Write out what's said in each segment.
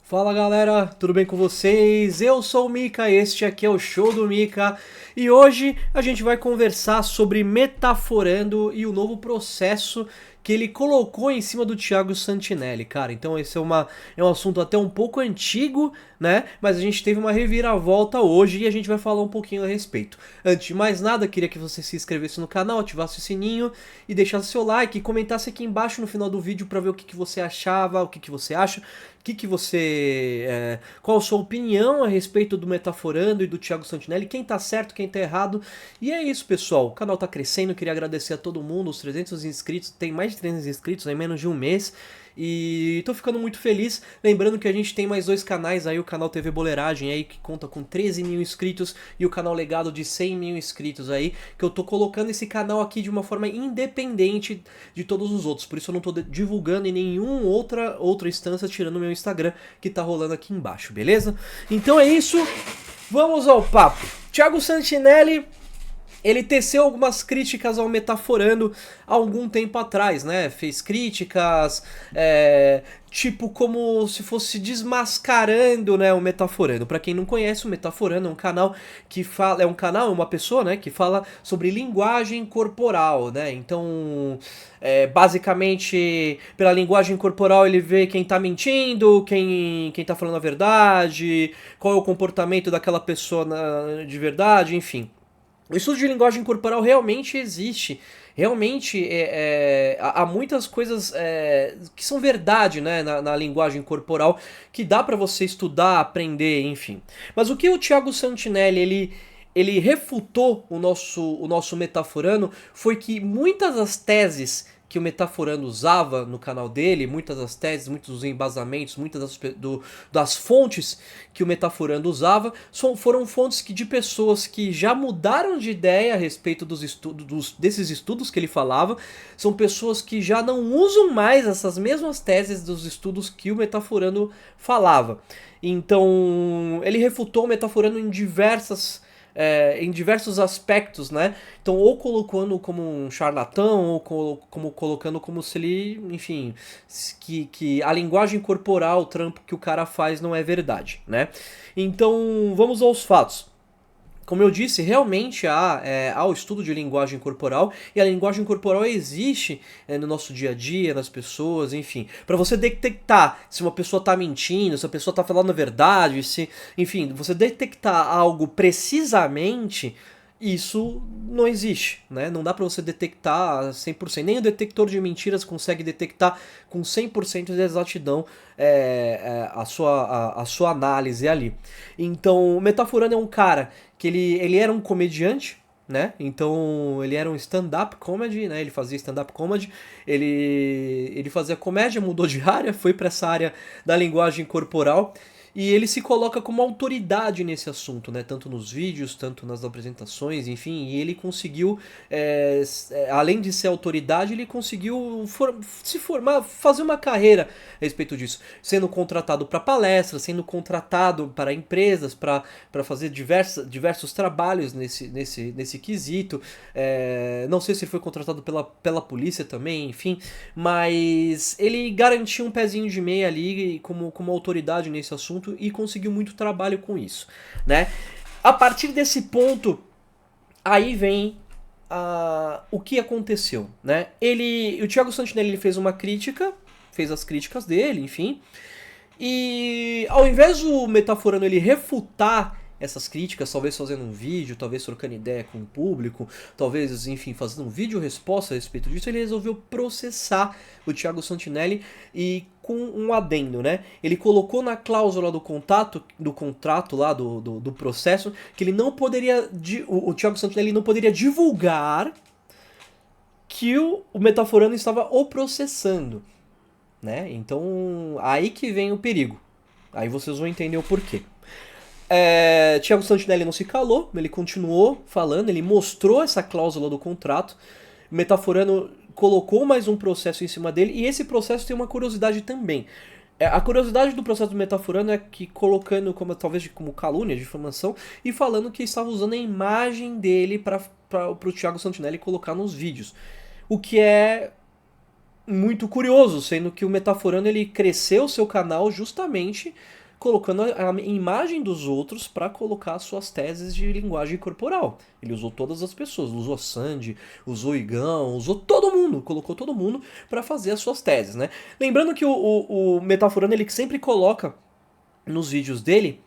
Fala galera, tudo bem com vocês? Eu sou o Mika, este aqui é o Show do Mika e hoje a gente vai conversar sobre Metaforando e o novo processo que ele colocou em cima do Thiago Santinelli, cara. Então esse é um assunto até um pouco antigo, né? Mas a gente teve uma reviravolta hoje e a gente vai falar um pouquinho a respeito. Antes de mais nada, queria que você se inscrevesse no canal, ativasse o sininho e deixasse seu like e comentasse aqui embaixo no final do vídeo para ver o que você achava, o que você acha, qual a sua opinião a respeito do Metaforando e do Thiago Santinelli, quem tá certo, quem tá errado. E é isso, pessoal. O canal tá crescendo, queria agradecer a todo mundo, os 300 inscritos, tem mais de 300 inscritos em menos de um mês. E tô ficando muito feliz, lembrando que a gente tem mais dois canais aí, o canal TV Boleiragem aí, que conta com 13 mil inscritos, e o canal Legado de 100 mil inscritos aí, que eu tô colocando esse canal aqui de uma forma independente de todos os outros, por isso eu não tô divulgando em nenhuma outra instância, tirando o meu Instagram, que tá rolando aqui embaixo, beleza? Então é isso, vamos ao papo. Thiago Santinelli, ele teceu algumas críticas ao Metaforando há algum tempo atrás, né? Fez críticas, tipo como se fosse desmascarando, né, o Metaforando. Pra quem não conhece, o Metaforando é um canal que fala, é uma pessoa, né, que fala sobre linguagem corporal, né? Então, basicamente, pela linguagem corporal ele vê quem tá mentindo, quem tá falando a verdade, qual é o comportamento daquela pessoa de verdade, enfim. O estudo de linguagem corporal realmente existe. Realmente há muitas coisas que são verdade, né, na linguagem corporal que dá pra você estudar, aprender, enfim. Mas o que o Thiago Santinelli ele refutou o nosso Metaforando foi que muitas das teses que o Metaforando usava no canal dele, muitas das teses, muitos dos embasamentos, muitas das fontes que o Metaforando usava, foram fontes de pessoas que já mudaram de ideia a respeito desses estudos que ele falava, são pessoas que já não usam mais essas mesmas teses dos estudos que o Metaforando falava. Então, ele refutou o Metaforando em diversos aspectos, né? Então, ou colocando como um charlatão, ou como colocando como se ele, enfim, que a linguagem corporal, o trampo que o cara faz não é verdade, né? Então, vamos aos fatos. Como eu disse, realmente há o estudo de linguagem corporal, e a linguagem corporal existe no nosso dia a dia, nas pessoas, enfim. Para você detectar se uma pessoa tá mentindo, se a pessoa tá falando a verdade, enfim, você detectar algo precisamente, isso não existe, né? Não dá para você detectar 100%. Nem o detector de mentiras consegue detectar com 100% de exatidão a sua análise ali. Então, o Metaforando é um cara que ele era um comediante, né? Então ele era um stand-up comedy, né? Ele fazia stand-up comedy, ele fazia comédia, mudou de área, foi para essa área da linguagem corporal. E ele se coloca como autoridade nesse assunto, né? Tanto nos vídeos, tanto nas apresentações, enfim. E ele conseguiu, além de ser autoridade, ele conseguiu se formar, fazer uma carreira a respeito disso. Sendo contratado para palestras, sendo contratado para empresas, para fazer diversos trabalhos nesse quesito. Não sei se ele foi contratado pela polícia também, enfim. Mas ele garantiu um pezinho de meia ali como autoridade nesse assunto e conseguiu muito trabalho com isso, né? A partir desse ponto, aí vem o que aconteceu, né? O Thiago Santinelli ele fez uma crítica, fez as críticas dele, enfim, e ao invés do Metaforando ele refutar essas críticas, talvez fazendo um vídeo, talvez trocando ideia com o público, talvez, enfim, fazendo um vídeo resposta a respeito disso, ele resolveu processar o Thiago Santinelli e com um adendo, né? Ele colocou na cláusula do contrato lá do processo que ele não poderia, o Thiago Santinelli não poderia divulgar que o Metaforando estava o processando, né? Então, aí que vem o perigo. Aí vocês vão entender o porquê. Thiago Santinelli não se calou, ele continuou falando, ele mostrou essa cláusula do contrato. Metaforando colocou mais um processo em cima dele, e esse processo tem uma curiosidade também. A curiosidade do processo do Metaforando é que colocando talvez como calúnia, difamação, e falando que estava usando a imagem dele para o Thiago Santinelli colocar nos vídeos. O que é muito curioso, sendo que o Metaforando ele cresceu seu canal justamente colocando a imagem dos outros para colocar suas teses de linguagem corporal. Ele usou todas as pessoas, usou a Sandy, usou o Igão, usou todo mundo, colocou todo mundo para fazer as suas teses, né? Lembrando que o Metaforando ele sempre coloca nos vídeos dele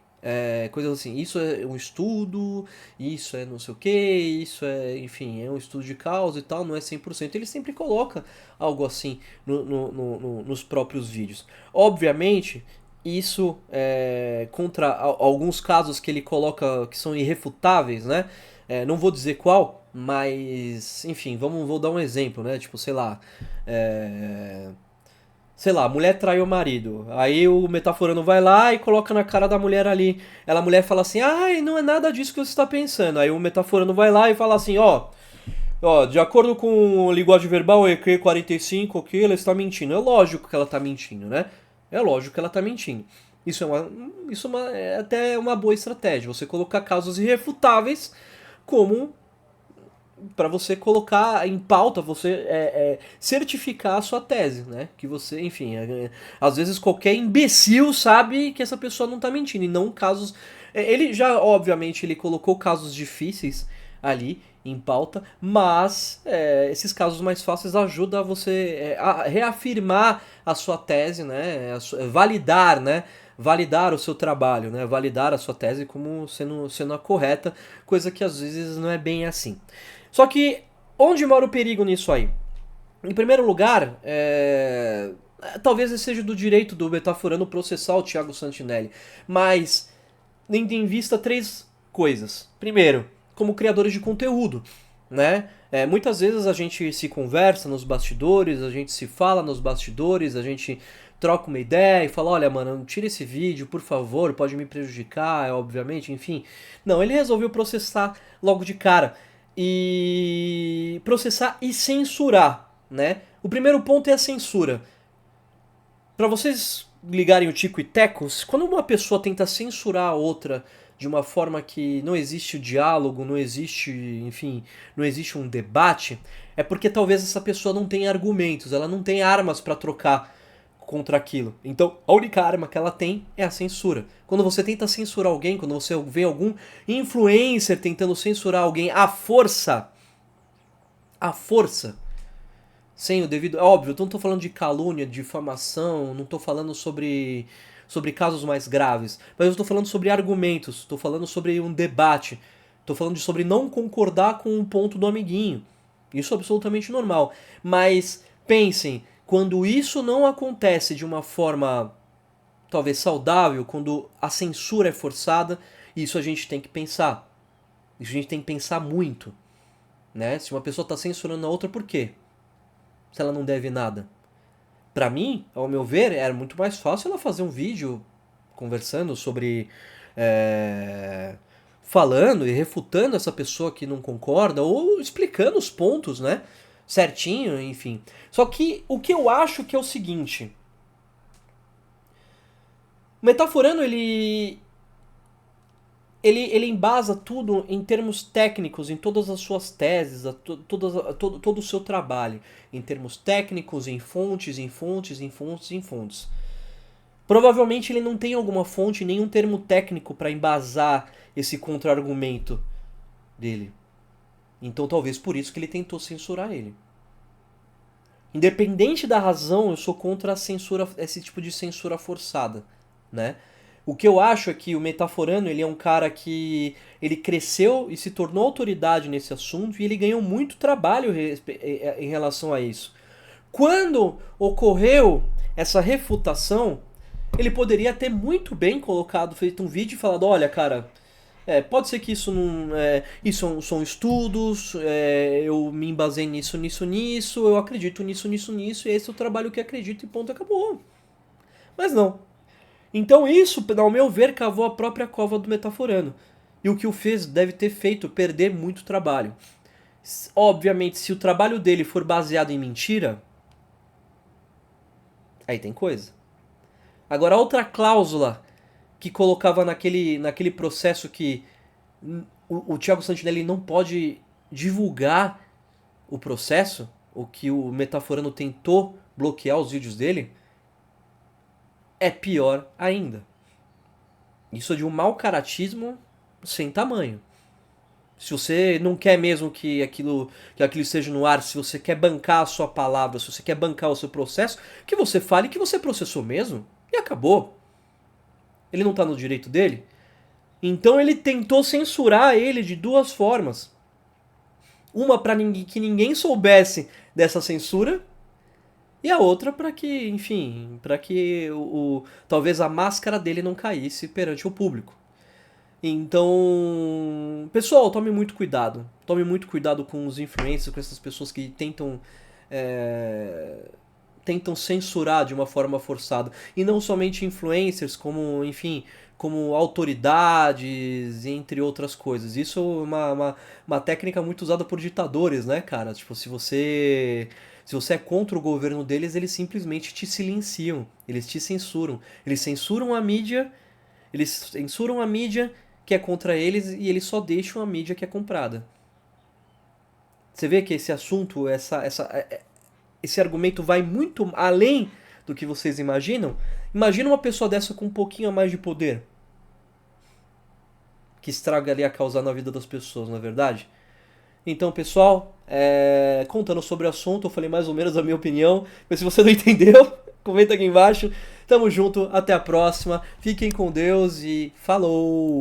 coisas assim, isso é um estudo, isso é não sei o que, isso é, enfim, é um estudo de causa e tal, não é 100%. Ele sempre coloca algo assim nos próprios vídeos. Obviamente, isso contra alguns casos que ele coloca que são irrefutáveis, né? Não vou dizer qual, mas, enfim, vou dar um exemplo, né? Tipo, sei lá, a mulher trai o marido. Aí o metaforando vai lá e coloca na cara da mulher ali. A mulher fala assim: ai, não é nada disso que você está pensando. Aí o metaforando vai lá e fala assim: ó, de acordo com o linguagem verbal EQ 45, ok, ela está mentindo. É lógico que ela está mentindo, né? É lógico que ela está mentindo. É até uma boa estratégia. Você colocar casos irrefutáveis como para você colocar em pauta, você certificar a sua tese, né? Que você, enfim, às vezes qualquer imbecil sabe que essa pessoa não tá mentindo, e não casos. Ele já, obviamente, ele colocou casos difíceis ali em pauta, mas esses casos mais fáceis ajudam você a reafirmar a sua tese, né? Validar, né? Validar o seu trabalho, né? Validar a sua tese como sendo a correta, coisa que às vezes não é bem assim. Só que onde mora o perigo nisso aí? Em primeiro lugar, talvez seja do direito do Metaforando processar o Thiago Santinelli, mas tendo em vista três coisas. Primeiro, como criadores de conteúdo, né? Muitas vezes a gente se conversa nos bastidores, a gente se fala nos bastidores, a gente troca uma ideia e fala, olha, mano, tira esse vídeo, por favor, pode me prejudicar, obviamente, enfim. Não, ele resolveu processar logo de cara. E processar e censurar, né? O primeiro ponto é a censura. Para vocês ligarem o Tico e Teco, quando uma pessoa tenta censurar a outra de uma forma que não existe o diálogo, não existe, enfim, não existe um debate, é porque talvez essa pessoa não tenha argumentos, ela não tem armas para trocar contra aquilo. Então, a única arma que ela tem é a censura. Quando você tenta censurar alguém, quando você vê algum influencer tentando censurar alguém à força, sem o devido. Óbvio, eu não estou falando de calúnia, de difamação, não estou falando sobre casos mais graves, mas eu estou falando sobre argumentos, estou falando sobre um debate, estou falando sobre não concordar com um ponto do amiguinho. Isso é absolutamente normal. Mas pensem, quando isso não acontece de uma forma talvez saudável, quando a censura é forçada, isso a gente tem que pensar. Isso a gente tem que pensar muito. Né? Se uma pessoa está censurando a outra, por quê? Se ela não deve nada. Pra mim, ao meu ver, era muito mais fácil ela fazer um vídeo conversando sobre. Falando e refutando essa pessoa que não concorda, ou explicando os pontos, né? Certinho, enfim. Só que o que eu acho que é o seguinte. O Metaforando, ele embasa tudo em termos técnicos, em todas as suas teses, todo o seu trabalho. Em termos técnicos, em fontes, em fontes, em fontes, em fontes. Provavelmente ele não tem alguma fonte, nenhum termo técnico para embasar esse contra-argumento dele. Então talvez por isso que ele tentou censurar ele. Independente da razão, eu sou contra a censura, esse tipo de censura forçada, né? O que eu acho é que o Metaforando, ele é um cara que ele cresceu e se tornou autoridade nesse assunto e ele ganhou muito trabalho em relação a isso. Quando ocorreu essa refutação, ele poderia ter muito bem feito um vídeo e falado, olha, cara, pode ser que isso não. Isso são estudos, eu me embasei nisso, eu acredito nisso, e esse é o trabalho que acredito e ponto, acabou. Mas não. Então isso, ao meu ver, cavou a própria cova do Metaforando. E o que o fez deve ter feito perder muito trabalho. Obviamente, se o trabalho dele for baseado em mentira, aí tem coisa. Agora, outra cláusula que colocava naquele processo que o Thiago Santinelli não pode divulgar o processo, o que o Metaforando tentou bloquear os vídeos dele, é pior ainda. Isso é de um mau caratismo sem tamanho. Se você não quer mesmo que aquilo esteja no ar, se você quer bancar a sua palavra, se você quer bancar o seu processo, que você fale que você processou mesmo e acabou. Ele não tá no direito dele? Então ele tentou censurar ele de duas formas. Uma para que ninguém soubesse dessa censura e a outra para que, enfim, para que talvez a máscara dele não caísse perante o público. Então, pessoal, tome muito cuidado. Tome muito cuidado com os influencers, com essas pessoas que tentam censurar de uma forma forçada. E não somente influencers, como, enfim, como autoridades, entre outras coisas. Isso é uma técnica muito usada por ditadores, né, cara? Tipo, se você é contra o governo deles, eles simplesmente te silenciam, eles te censuram. Eles censuram a mídia que é contra eles e eles só deixam a mídia que é comprada. Você vê que esse assunto, esse argumento vai muito além do que vocês imaginam? Imagina uma pessoa dessa com um pouquinho a mais de poder. Que estraga ali a causa na vida das pessoas, não é verdade? Então, pessoal, contando sobre o assunto, eu falei mais ou menos a minha opinião. Mas se você não entendeu, comenta aqui embaixo. Tamo junto, até a próxima. Fiquem com Deus e falou!